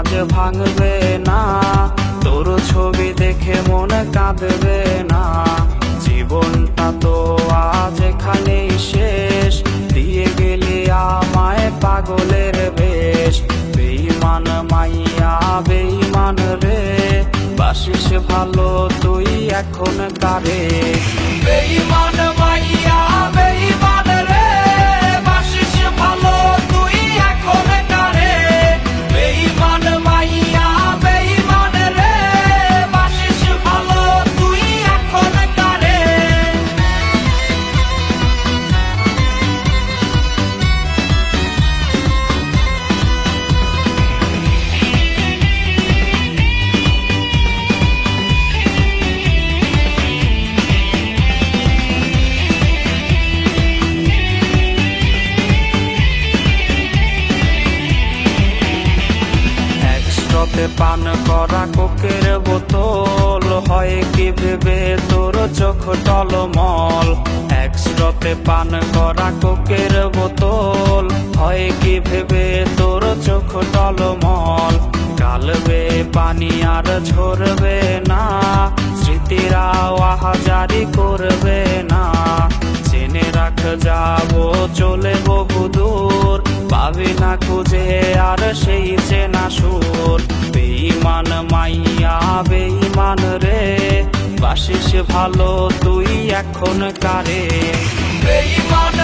আজ ভাঙবে না, তোর ছবি দেখে মন কাঁদবে না। জীবনটা তো আজ এখানেই শেষ, দিয়ে গেলি আমায় পাগলের বেশ। বেঈমান মাইয়া বেঈমান রে, বাসিস ভালো তুই এখন কারে। বেঈমান মাইয়া বেঈমান রে, বাসিস ভালো তুই এখন কারে। বেঈমান মাইয়া বেঈমান রে, বাসিস ভালো তুই এখন কারে। পান করা কোকের বোতল, হয় কি ভেবে তোর চোখ টলমল। একস্রোতে পান করা কোকের বোতল, হয় কি ভেবে তোর চোখ টলমল। কালবে পানি আর ঝরবে না, স্মৃতিরা আহাজারি করবে না। জেনে রাখ যাবো চলে বহু দূর, পাবি না খুঁজে আর সেই চেনা সুর। বেঈমান মাইয়া বেঈমান রে, বাসিস ভালো তুই এখন কারে। বেঈমান